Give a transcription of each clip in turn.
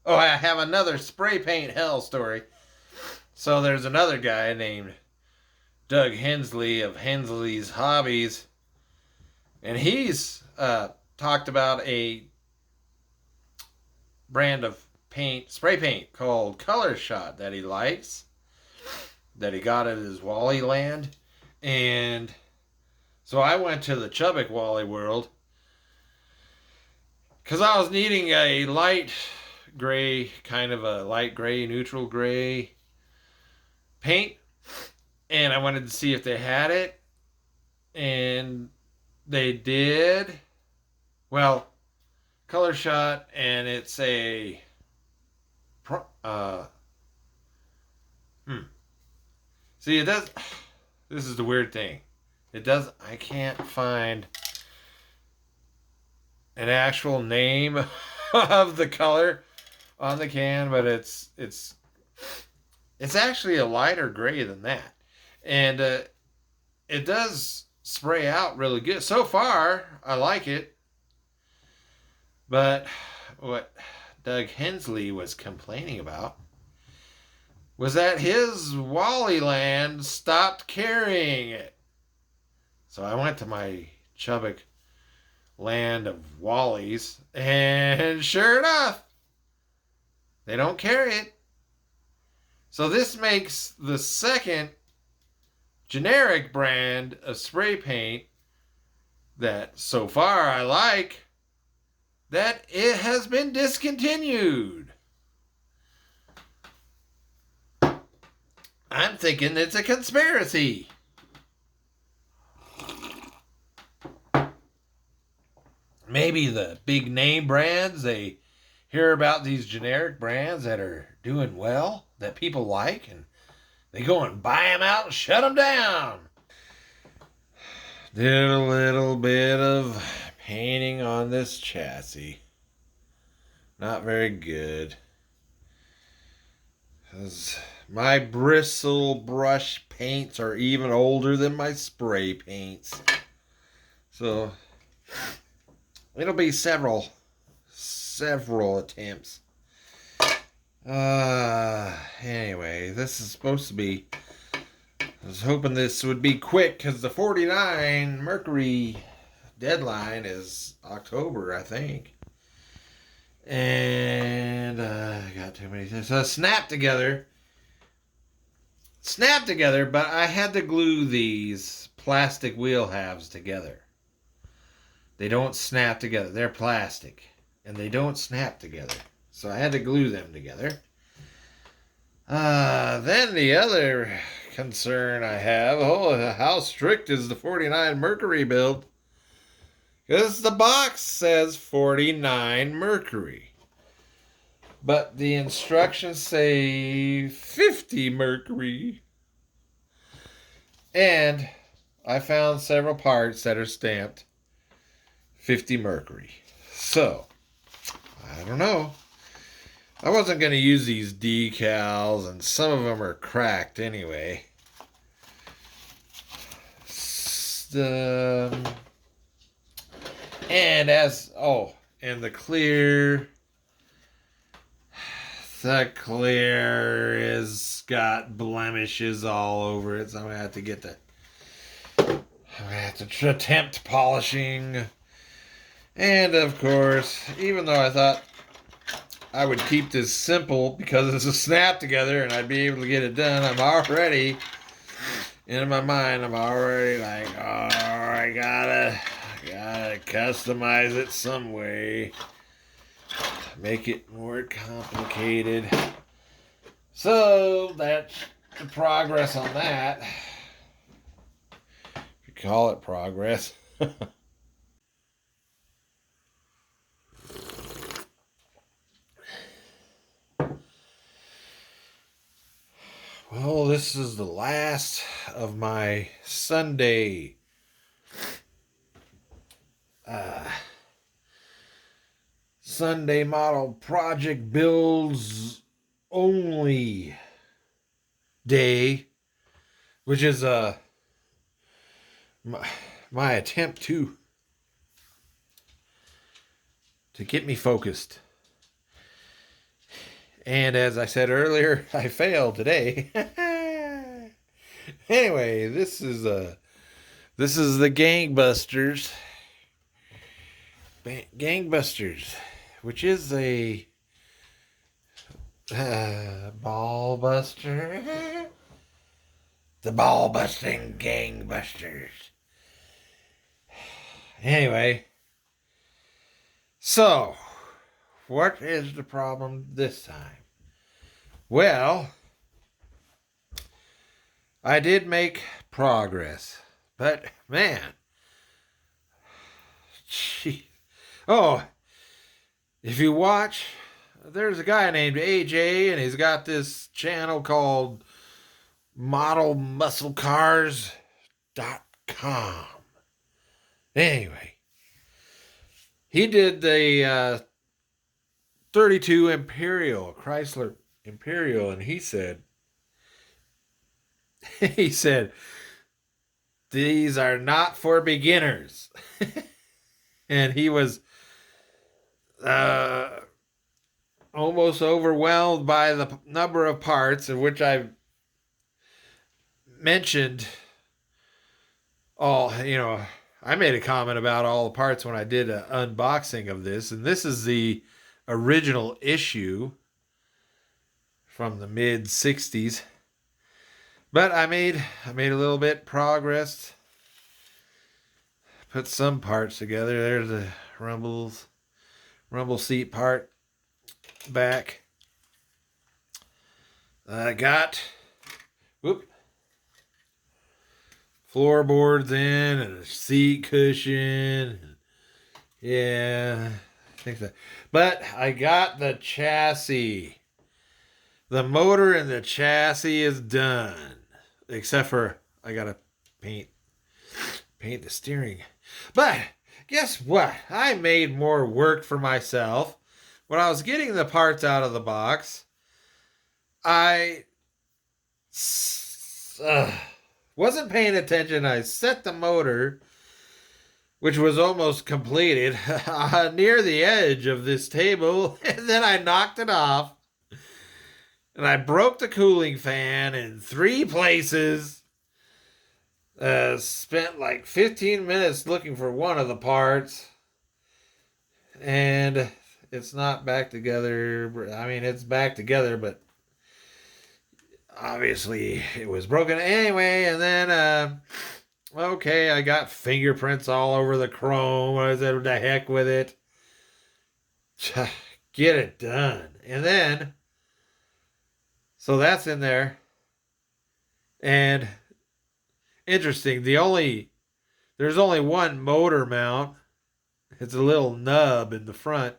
Oh, I have another spray paint hell story. So there's another guy named Doug Hensley of Hensley's Hobbies, and he's talked about a brand of paint, spray paint called Color Shot that he likes, that he got at his Wally land. And so I went to the Chubbuck Wally World because I was needing a light gray, kind of a light gray, neutral gray paint. And I wanted to see if they had it. And they did. Well, Color Shot, and it's a see, it does. This is the weird thing. It does. I can't find an actual name of the color on the can, but it's actually a lighter gray than that, and it does spray out really good. So far, I like it. But what Doug Hensley was complaining about was that his Wally land stopped carrying it. So I went to my Chubbuck land of Wallies, and sure enough, they don't carry it. So this makes the second generic brand of spray paint that so far I like, that it has been discontinued. I'm thinking it's a conspiracy. Maybe the big name brands, they hear about these generic brands that are doing well, that people like, and they go and buy them out and shut them down. Did a little bit of painting on this chassis. Not very good. My bristle brush paints are even older than my spray paints. So it'll be several attempts. Anyway, this is supposed to be, I was hoping this would be quick because the 49 Mercury deadline is October, I think. And I got too many things. So snap together, but I had to glue these plastic wheel halves together. They don't snap together. They're plastic, and they don't snap together. So I had to glue them together. Then the other concern I have, how strict is the 49 Mercury build? Because the box says 49 Mercury. But the instructions say 50 Mercury. And I found several parts that are stamped 50 Mercury. So, I don't know. I wasn't going to use these decals, and some of them are cracked anyway. And the clear is got blemishes all over it, so I'm going to have to attempt polishing. And of course, even though I thought I would keep this simple because it's a snap together and I'd be able to get it done, I'm already, in my mind, like, I gotta customize it some way, make it more complicated. So that's the progress on that. If you call it progress. Well, this is the last of my Sunday model project builds only day, which is my attempt to get me focused. And as I said earlier, I failed today. Anyway, this is the Gangbusters. Gangbusters, which is a ball buster. The ball busting Gangbusters. Anyway, so what is the problem this time? Well, I did make progress, but man, gee. Oh, if you watch, there's a guy named AJ, and he's got this channel called modelmusclecars.com. Anyway, he did the 32 Imperial, Chrysler Imperial, and he said, these are not for beginners. And he was almost overwhelmed by the number of parts, in which I mentioned I made a comment about all the parts when I did an unboxing of this, and this is the original issue from the mid 60s. But I made a little bit progress. Put some parts together. There's the rumble seat part back. I got floorboards in and a seat cushion. Yeah, I think that. But I got the chassis. The motor and the chassis is done. Except for I gotta paint the steering. But guess what? I made more work for myself. When I was getting the parts out of the box, I wasn't paying attention. I set the motor, which was almost completed, near the edge of this table, and then I knocked it off. And I broke the cooling fan in 3 places. Spent like 15 minutes looking for one of the parts. And it's not back together. I mean, it's back together, but obviously it was broken anyway. And then, okay, I got fingerprints all over the chrome. I said, what the heck with it? Get it done. And then, so that's in there. And interesting, there's only one motor mount. It's a little nub in the front.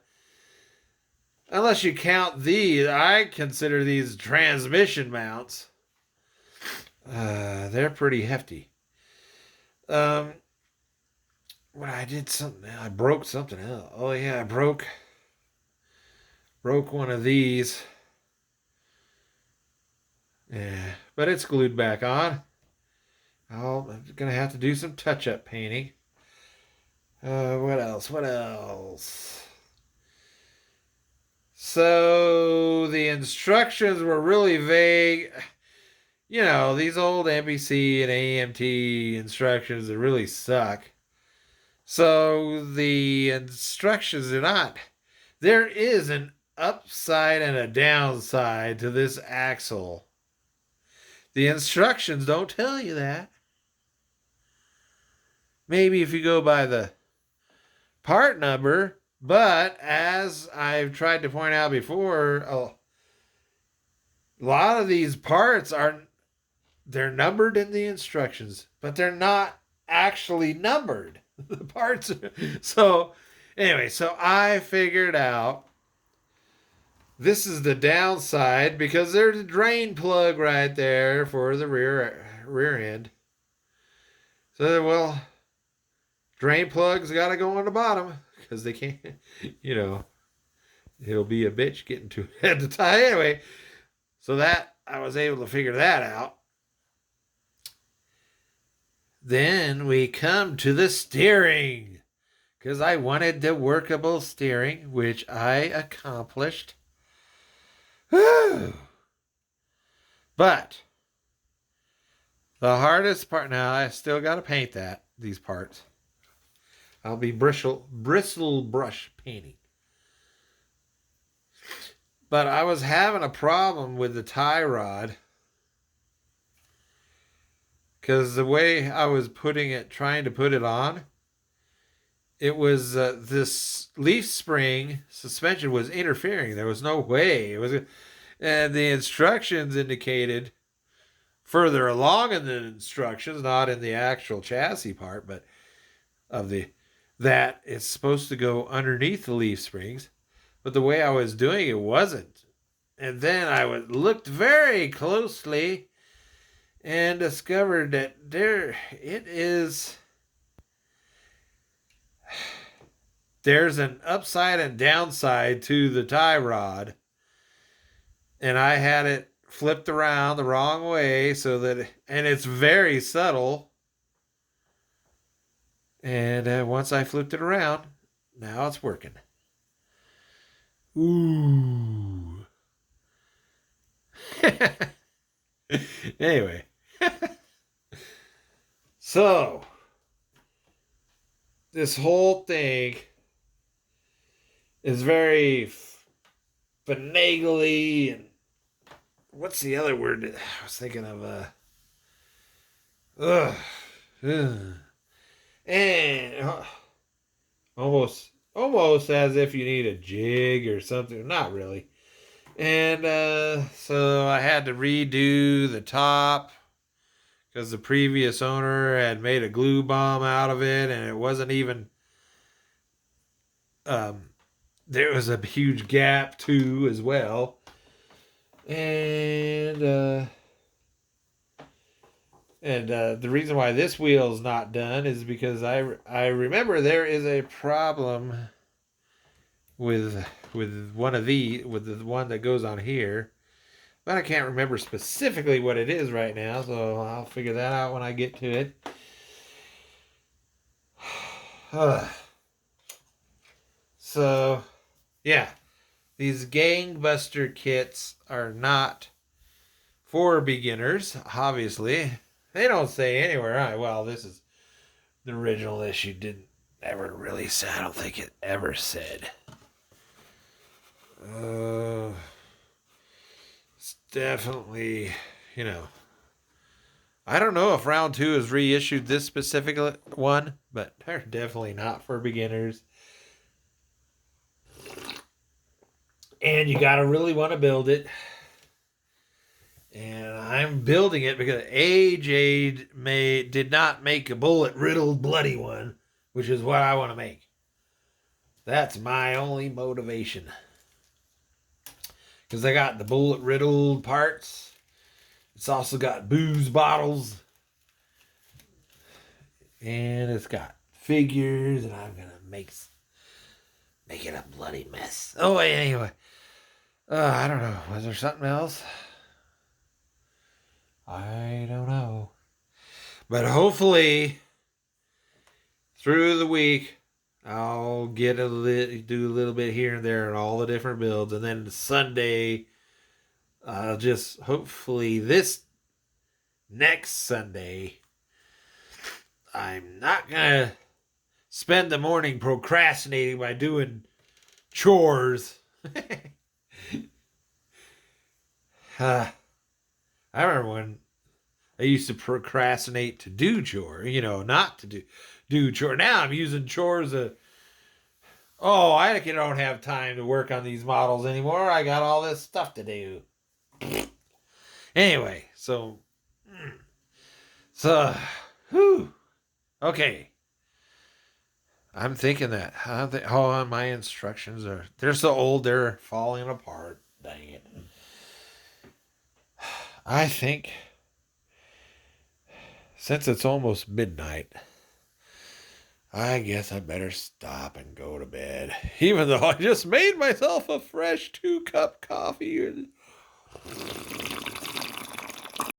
Unless you count these, I consider these transmission mounts. They're pretty hefty. When I did something, I broke something else. Oh yeah, I broke one of these. Yeah, but it's glued back on. I'm going to have to do some touch-up painting. What else? So, the instructions were really vague. You know, these old NBC and AMT instructions, they really suck. So, the instructions are not. There is an upside and a downside to this axle. The instructions don't tell you that. Maybe if you go by the part number, but as I've tried to point out before, a lot of these parts they're numbered in the instructions, but they're not actually numbered. The parts are, so anyway, so I figured out this is the downside because there's a drain plug right there for the rear end. So, well, drain plugs got to go on the bottom because they can't, it'll be a bitch getting to it at the time. Anyway, so that I was able to figure that out. Then we come to the steering because I wanted the workable steering, which I accomplished. But the hardest part, now I still got to paint these parts. I'll be bristle brush painting. But I was having a problem with the tie rod because the way I was trying to put it on, it was this leaf spring suspension was interfering. There was no way and the instructions indicated further along in the instructions, not in the actual chassis part, but that it's supposed to go underneath the leaf springs. But the way I was doing it wasn't. And then I looked very closely and discovered that there's an upside and downside to the tie rod. And I had it flipped around the wrong way and it's very subtle. And once I flipped it around, now it's working. Ooh. Anyway. So, this whole thing is very finagly and what's the other word that I was thinking of? And almost as if you need a jig or something. Not really. And so I had to redo the top because the previous owner had made a glue bomb out of it, and it wasn't even. There was a huge gap too, as well. And the reason why this wheel's not done is because I remember there is a problem with the one that goes on here, but I can't remember specifically what it is right now, so I'll figure that out when I get to it. So, yeah, these Gangbuster kits are not for beginners, obviously. They don't say anywhere, well, this is the original issue didn't ever really say. I don't think it ever said. It's definitely, I don't know if round 2 has reissued this specific one, but they're definitely not for beginners. And you gotta really want to build it. And I'm building it because AJ did not make a bullet-riddled bloody one, which is what I want to make. That's my only motivation. Because I got the bullet-riddled parts. It's also got booze bottles. And it's got figures, and I'm going to make it a bloody mess. Oh, anyway. I don't know. Was there something else? I don't know. But hopefully, through the week, I'll do a little bit here and there on all the different builds. And then Sunday, I'll just hopefully this next Sunday, I'm not going to spend the morning procrastinating by doing chores. I remember when I used to procrastinate to do chore, not to do chore. Now I'm using chores. I don't have time to work on these models anymore. I got all this stuff to do. Anyway, okay. I'm thinking that. My instructions they're so old, they're falling apart. Dang it. I think, since it's almost midnight, I guess I better stop and go to bed. Even though I just made myself a fresh 2-cup coffee.